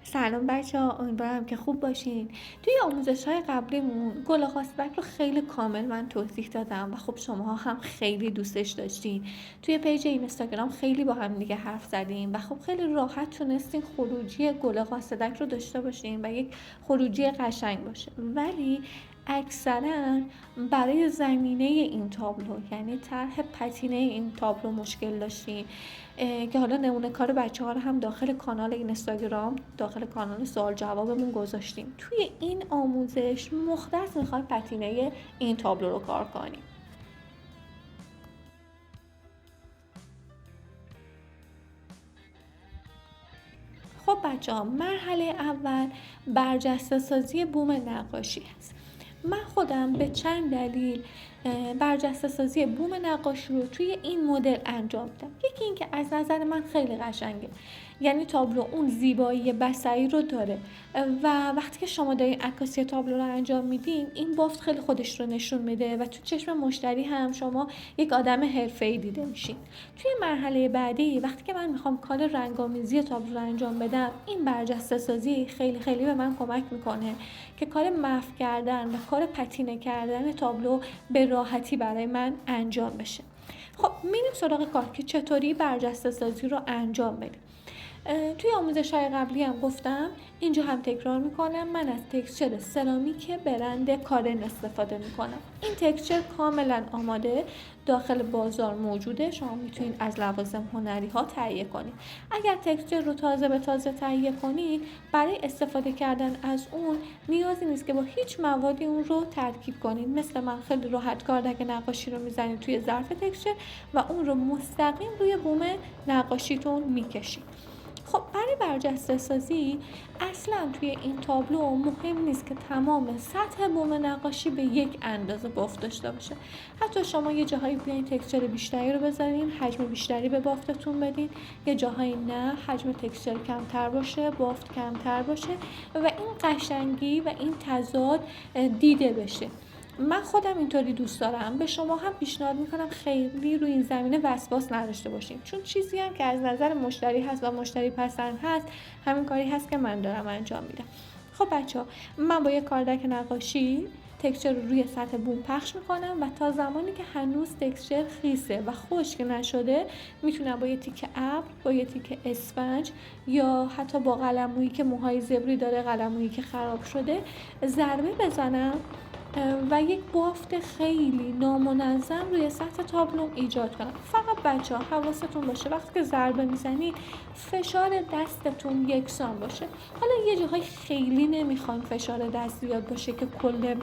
سلام بچه‌ها، امیدوارم که خوب باشین. توی آموزش‌های قبلیمون گل خاصیت رو خیلی کامل من توضیح دادم و خب شماها هم خیلی دوستش داشتین. توی پیج اینستاگرام خیلی با هم دیگه حرف زدیم و خب خیلی راحت تونستین خروجی گل خاصیت رو داشته باشین و یک خروجی قشنگ باشه. ولی اکثرا برای زمینه این تابلو، یعنی طرح پتینه این تابلو مشکل داشتیم که حالا نمونه کار بچه‌ها رو هم داخل کانال اینستاگرام، داخل کانال سوال جوابمون گذاشتیم. توی این آموزش مختص میخوایم پتینه این تابلو رو کار کنیم. خب بچه‌ها، مرحله اول برجسته سازی بوم نقاشی هست. من خودم به چند دلیل برجسته سازی بوم نقاشی رو توی این مدل انجام میدم. یکی این که از نظر من خیلی قشنگه، یعنی تابلو اون زیبایی بصری رو داره و وقتی که شما دارین عکاسی تابلو رو انجام میدین، این بافت خیلی خودش رو نشون میده و تو چشم مشتری هم شما یک آدم حرفه‌ای دیده میشین. توی مرحله بعدی وقتی که من میخوام کار رنگامیزی تابلو رو انجام بدم، این برجسته سازی خیلی خیلی به من کمک میکنه که کار محو کردن و کار پتینه کردن تابلو به راحتی برای من انجام بشه. خب میریم سراغ کار که چطوری برجسته سازی رو انجام بدیم. توی آموزش‌های قبلی هم گفتم، اینجا هم تکرار میکنم، من از تکسچر سرامیک برند کارن استفاده میکنم. این تکسچر کاملا آماده داخل بازار موجوده، شما میتونید از لوازم هنری ها تهیه کنید. اگر تکسچر رو تازه به تازه تهیه کنید، برای استفاده کردن از اون نیازی نیست که با هیچ موادی اون رو ترکیب کنید. مثل من خیلی راحت کاردک نقاشی رو میزنید توی ظرف تکسچر و اون رو مستقیم روی بوم نقاشیتون میکشید. خب برای برجسته سازی اصلا توی این تابلو مهم نیست که تمام سطح بوم نقاشی به یک اندازه بافت داشته باشه. حتی شما یه جاهایی بیاین تکسچر بیشتری رو بذارین، حجم بیشتری به بافتتون بدین، یه جاهایی نه، حجم تکسچر کمتر باشه، بافت کمتر باشه و این قشنگی و این تضاد دیده بشه. من خودم اینطوری دوست دارم. به شما هم پیشنهاد میکنم خیلی روی این زمینه وسواس نداشته باشین، چون چیزی هم که از نظر مشتری هست و مشتری پسند هست، همین کاری هست که من دارم انجام میدم. خب بچه‌ها، من با یک کاردک نقاشی تکسچر رو روی سطح بوم پخش میکنم و تا زمانی که هنوز تکسچر خیسه و خشک نشده، میتونم با یه تیکه ابر، با یه تیکه اسفنج یا حتی با قلمویی که موهای زبری داره، قلمویی که خراب شده، ضربه بزنم و یک بافت خیلی نامنظم روی سطح تابلو ایجاد کنم. فقط بچه‌ها حواستون باشه وقتی که ضربه میزنید فشار دستتون یکسان باشه. حالا یه جاهای خیلی نمیخوام فشار دست زیاد باشه که کل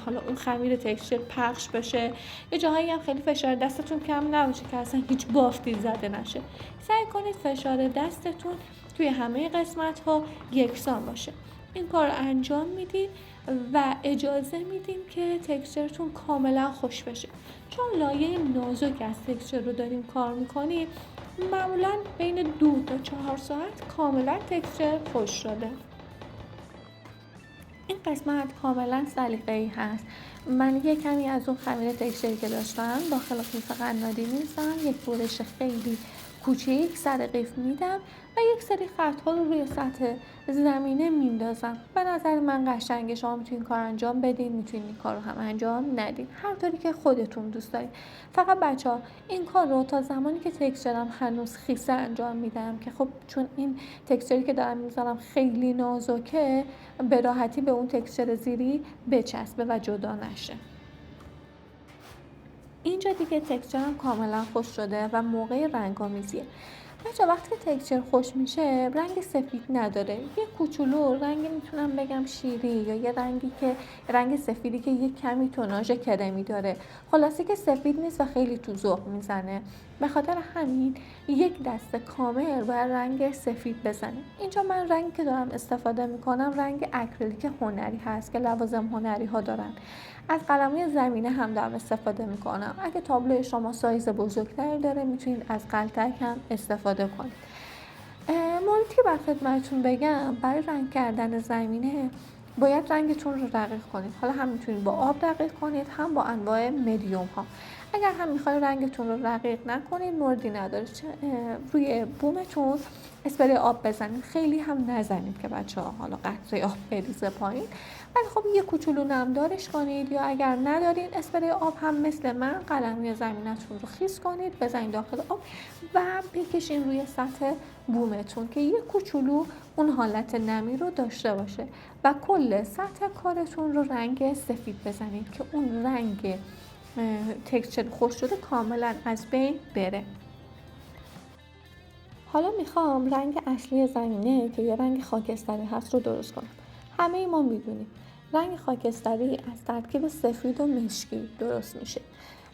حالا اون خمیر تکسچر پخش بشه، یه جاهایی هم خیلی فشار دستتون کم نباشه که اصلا هیچ بافتی زده نشه. سعی کنید فشار دستتون توی همه قسمت ها یکسان باشه. این کار انجام میدید و اجازه میدیم که تکسچرتون کاملا خوش بشه. چون لایه نازک از تکسچر رو داریم کار میکنیم، معمولا بین 2 تا 4 ساعت کاملا تکسچر خوش شده. این قسمت کاملا سلیقه‌ای هست. من یک کمی از اون خمیر تکسچری که داشتم داخل قیف قنادی می‌ریزم، یک برش خیلی کوچیک سر قیف میدم و یک سری خط‌ها رو روی سطح زمینه میندازم. به نظر من قشنگه. شما میتونین کار انجام بدین، میتونین این کار رو هم انجام ندین، هر طوری که خودتون دوست دارین. فقط بچه‌ها این کار رو تا زمانی که تکسچرم هنوز خیسه انجام میدم که خب چون این تکسچری که دارم میذارم خیلی نازکه، به راحتی به اون تکسچر زیری بچسبه و جدا نشه. اینجا دیگه تکسچرم کاملا خوش شده و موقع رنگ‌آمیزیه. بچه وقتی که تکسچر خوش میشه رنگ سفید نداره، یه کوچولو رنگ میتونم بگم شیری یا یه رنگی که رنگ سفیدی که یه کمی توناژ کرمی داره، خلاصه که سفید نیست و خیلی تو ذوق میزنه. به خاطر همین یک دسته کامل باید رنگ سفید بزنه. اینجا من رنگی که دارم استفاده میکنم رنگ اکریلیک هنری هست که لوازم هنری ها دارن. از قلموی زمینه هم دارم استفاده میکنم. اگه تابلو شما سایز بزرگتری داره میتونید از قلتک هم استفاده کنید. موردی که بر خدمتتون بگم برای رنگ کردن زمینه، باید رنگتون رو رقیق کنید. حالا هم میتونید با آب رقیق کنید، هم با انواع مدیوم ها. اگر هم میخواید رنگتون رو رقیق نکنید موردی نداره، روی بومتون اسپری آب بزنید، خیلی هم نزنید که بچه‌ها حالا قطره آب بریزه پایین، ولی خب یه کوچولو نمدارش کنید، یا اگر ندارین اسپری آب هم مثل من قلموی زمینتون رو خیس کنید، بزنید داخل آب و بکشین روی سطح بومتون که یه کوچولو اون حالت نمی رو داشته باشه و کل سطح کارتون رو رنگ سفید بزنید که اون رنگ تکسچر خوش شده کاملا از بین بره. حالا میخوام رنگ اصلی زمینه که یه رنگ خاکستری هست رو درست کنم. همه ما میدونیم رنگ خاکستری از ترکیب سفید و مشکی درست میشه.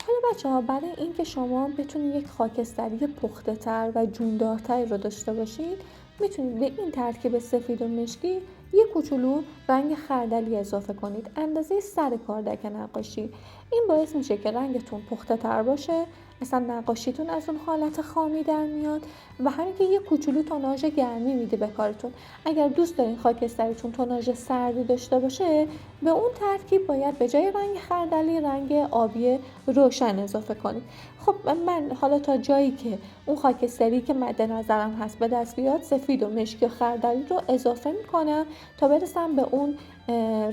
حالا بچه‌ها برای اینکه شما بتونید یک خاکستری پخته تر و جوندارتری رو داشته باشید، میتونید به این ترکیب سفید و مشکی یک کوچولو رنگ خردلی اضافه کنید، اندازه سر کاردک نقاشی. این باعث میشه که رنگتون پخته تر باشه، مثلا نقاشیتون از اون حالت خامی در میاد و همین که یه کوچولو توناژ گرمی میده به کارتون. اگر دوست دارین خاکستریتون توناژ سردی داشته باشه، به اون ترکیب باید به جای رنگ خردلی رنگ آبی روشن اضافه کنید. خب من حالا تا جایی که اون خاکستری که مد نظرم هست به دست بیاد، سفید و مشکی و خردلی رو اضافه میکنم تا برسم به اون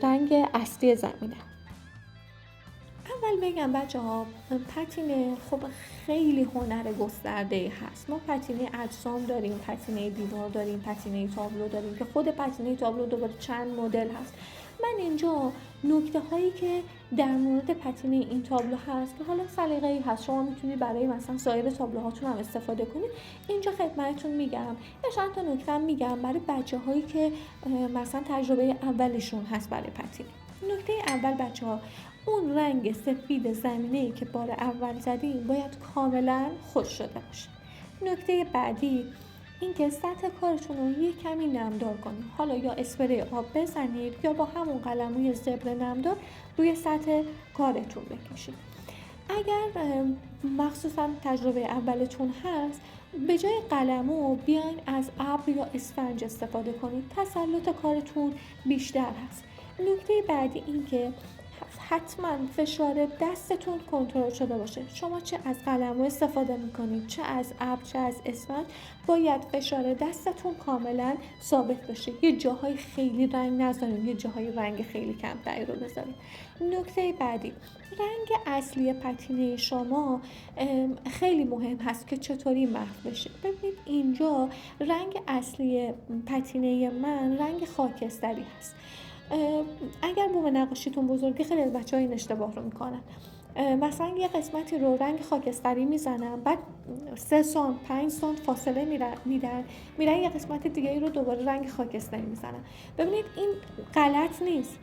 رنگ اصلی زمینه. اول بگم بچه‌ها، پتینه خب خیلی هنر گسترده‌ای هست. ما پتینه اجسام داریم، پتینه دیوار داریم، پتینه تابلو داریم که خود پتینه تابلو دوباره چند مدل هست. من اینجا نکته هایی که در مورد پتینه این تابلو هست که حالا سلیقه‌ای هست، شما میتونید برای مثلا سایر تابلوهاتون هم استفاده کنید، اینجا خدمتتون میگم. یا چند تا نکته میگم برای بچه‌هایی که مثلا تجربه اولشون هست برای پتینه. نکته اول بچه‌ها، اون رنگ سفید زمینه‌ای که بار اول زدیم باید کاملا خوش شده باشه. نکته بعدی این که سطح کارتون رو یه کمی نمدار کنید. حالا یا اسپری آب بزنید یا با همون قلموی زبر نمدار روی سطح کارتون بکشید. اگر مخصوصا تجربه اولتون هست، به جای قلمو بیاین از ابر یا اسفنج استفاده کنید، تسلط کارتون بیشتر هست. نکته بعدی این که حتما فشار دستتون کنترل شده باشه. شما چه از قلمو استفاده میکنید، چه از ابر، چه از اسفنج، باید فشار دستتون کاملا ثابت باشه. یه جاهای خیلی رنگ نذارید، یه جاهای رنگ خیلی کمتری رو بذارید. نکته بعدی، رنگ اصلی پتینه شما خیلی مهم هست که چطوری محو بشه. ببینید اینجا رنگ اصلی پتینه من رنگ خاکستری هست. اگر بوم نقاشیتون بزرگه خیلی از بچه‌ها این اشتباه رو میکنن، مثلا یه قسمتی رو رنگ خاکستری میزنن، بعد 3 سانت 5 سانت فاصله میرن یه قسمت دیگه رو دوباره رنگ خاکستری میزنن. ببینید این غلط نیست،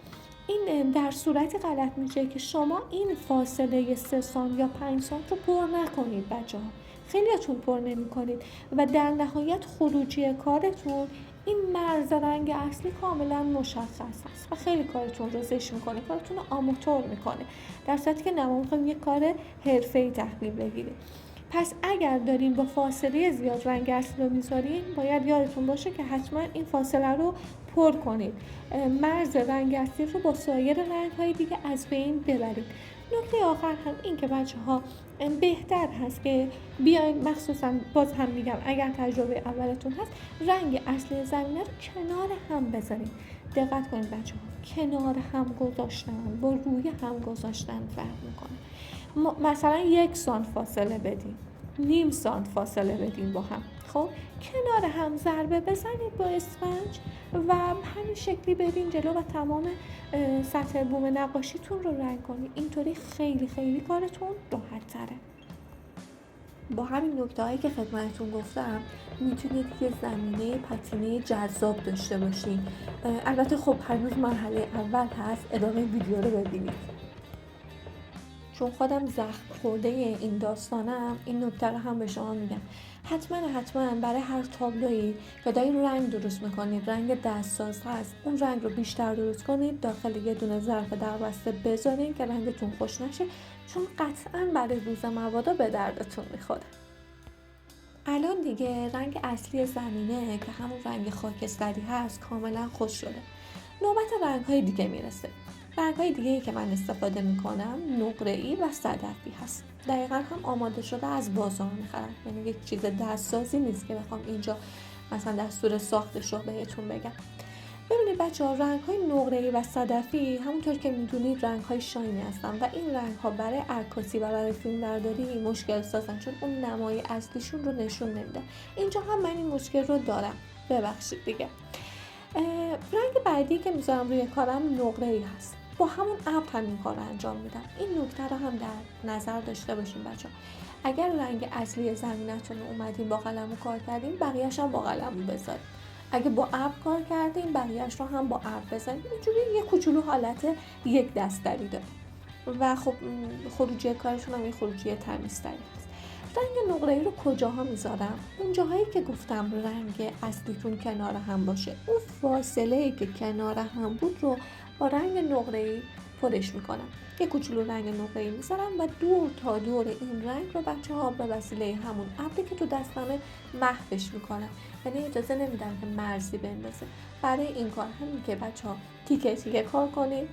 این در صورتی غلط میشه که شما این فاصله 3 سانت یا 5 سانت رو پر نکنید. بچه‌ها خیلیاتون پر نمی‌کنید و در نهایت خروجی کارتون این مرز رنگ اصلی کاملا مشخص هست و خیلی کارتون رو زشت میکنه، کارتون رو آماتور میکنه، در صورتی که ما میخوایم یک کار حرفه‌ای تحویل بگیریم. پس اگر دارین با فاصله زیاد رنگ اصلی رو میذارین، باید یادتون باشه که حتما این فاصله رو پر کنید، مرز رنگ اصلی رو با سایر رنگ‌های دیگه از بین ببرید. نکته آخر هم این که بچه‌ها بهتر هست که بیاین، مخصوصا باز هم میگم اگر تجربه اولتون هست، رنگ اصلی زمینه رو کنار هم بذارید. دقت کنید بچه‌ها، کنار هم گذاشتن با روی هم گذاشتن فرق میکنه. مثلا 1 سانت فاصله بدین، نیم سانت فاصله بدین با هم، خب کنار هم ضربه بزنید با اسفنج و همین شکلی برین جلو و تمام سطح بوم نقاشیتون رو رنگ کنید. اینطوری خیلی خیلی کارتون راحت تره. با همین نکته هایی که خدمتتون گفتم میتونید یه زمینه پتینه جذاب داشته باشید. البته خب هنوز مرحله اول هست، ادامه ویدیو رو ببینید. چون خودم زخم خورده این داستانم، این نکته رو هم به شما میگم. حتما برای هر تابلویی که دارید رنگ درست میکنید، رنگ دستساز هست، اون رنگ رو بیشتر درست کنید، داخل یه دونه ظرف دربسته بذارید که رنگتون خوش نشه، چون قطعاً برای روز مبادا به دردتون میخوره. الان دیگه رنگ اصلی زمینه که همون رنگ خاکستری هست کاملا خوش شده. نوبت رنگ‌های دیگه میرسه. رنگ‌های دیگه‌ای که من استفاده می‌کنم نقره‌ای و صدفی هست. دقیقاً هم آماده شده از بازار می‌خرم. یعنی یک چیز دستسازی نیست که بخوام اینجا مثلا دستور ساختش رو بهتون بگم. ببینید بچه‌ها، رنگ‌های نقره‌ای و صدفی همونطور که می‌دونید رنگ‌های شاینی هستن و این رنگ‌ها برای عکاسی و برای فیلمبرداری مشکل سازن، چون اون نمای اصلیشون رو نشون نمیده. اینجا هم من این مشکل رو دارم. ببخشید دیگه. رنگ بعدی که میذارم روی کارم نقره‌ای هست. با همون ابر همین کار رو انجام میدم. این نکته رو هم در نظر داشته باشین بچه‌ها. اگر رنگ اصلی زمینتون رو اومدین با قلمو کار کردین، بقیه‌اش هم با قلمو بذارین. اگه با ابر کار کردین، بقیه‌اش رو هم با ابر بزنین. اینجوری یه کوچولو حالت یک دستری داره و خب خروجی کارشون هم یه خروجی تمیزتری هست. رنگ نقره‌ای رو کجاها میذارم؟ اون جاهایی که گفتم رنگ اصلیتون کنار هم باشه. اون فاصله‌ای که کنار هم بود رو با رنگ نقره‌ای پرش میکنم. یه کوچولو رنگ نقره‌ای میذارم و دور تا دور این رنگ رو بچه‌ها به وسیله همون ابری که تو دستمه محوش میکنم. یعنی اجازه نمیدم که مرزی بندازه. برای این کار همین که بچه‌ها تیکه تیکه کار کنید،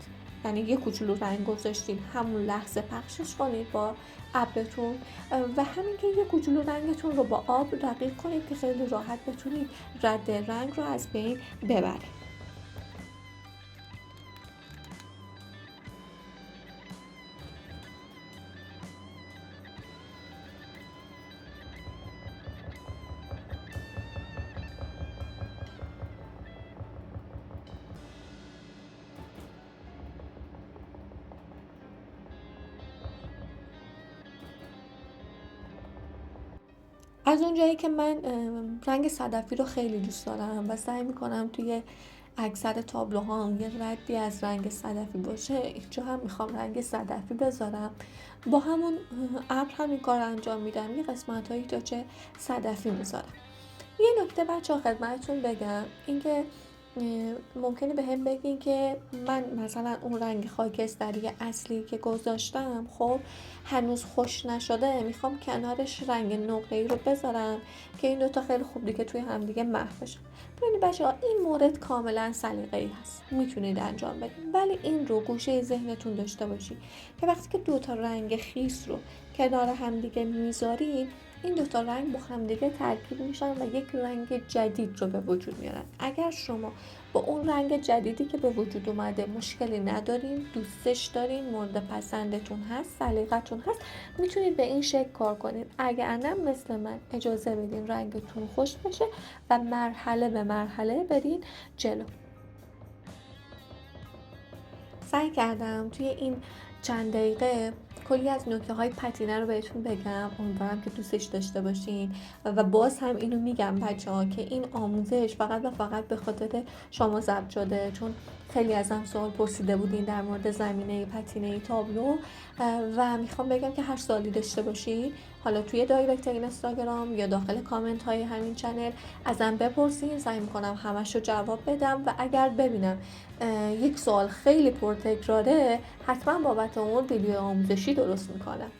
یعنی یه کوچولو رنگ گذاشتین همون لحظه پخشش کنید با ابرتون و همین که یه کوچولو رنگتون رو با آب رقیق کنید که خیلی راحت بتونید رد رنگ رو از بین ببرید. از اونجایی که من رنگ صدفی رو خیلی دوست دارم و سعی میکنم توی اکثر تابلوها یه ردی از رنگ صدفی باشه، اینجا هم میخوام رنگ صدفی بذارم. با همون ابر همین کار انجام میدم، یه قسمت هایی تاچه صدفی میذارم. یه نکته بچه ها خدمتتون بگم، اینکه ممکنه به هم بگین که من مثلا اون رنگ خاکستری اصلی که گذاشتم خب هنوز خوش نشده، میخوام کنارش رنگ نقره‌ای رو بذارم که این دوتا خیلی خوب دیگه توی همدیگه محو بشن. ببینید بچه‌ها، این مورد کاملا سلیقه‌ای هست، میتونید انجام بدید، ولی این رو گوشه ذهنتون داشته باشید که وقتی که دوتا رنگ خیس رو کنار همدیگه میذارین، این دوتا رنگ با همدیگه ترکیب میشن و یک رنگ جدید رو به وجود میارن. اگر شما با اون رنگ جدیدی که به وجود اومده مشکلی ندارین، دوستش دارین، مورد پسندتون هست، سلیقتون هست، میتونید به این شکل کار کنید. اگر نه مثل من اجازه بدین رنگتون خوش بشه و مرحله به مرحله برین جلو. سعی کردم توی این چند دقیقه کلی از نکته های پتینه رو بهتون بگم، امیدوارم که دوستش داشته باشین و باز هم اینو میگم بچه ها که این آموزش فقط و فقط به خاطر شما ضبط شده، چون خیلی ازم سوال پرسیده بودین در مورد زمینه پتینه تابلو و میخوام بگم که هر سوالی داشته باشین، حالا توی دایرکت اینستاگرام یا داخل کامنت های همین چنل ازم بپرسین، سعی میکنم همش رو جواب بدم و اگر ببینم یک سوال خیلی پرتکراره حتما بابت اون ویدیو آموزشی درست میکنم.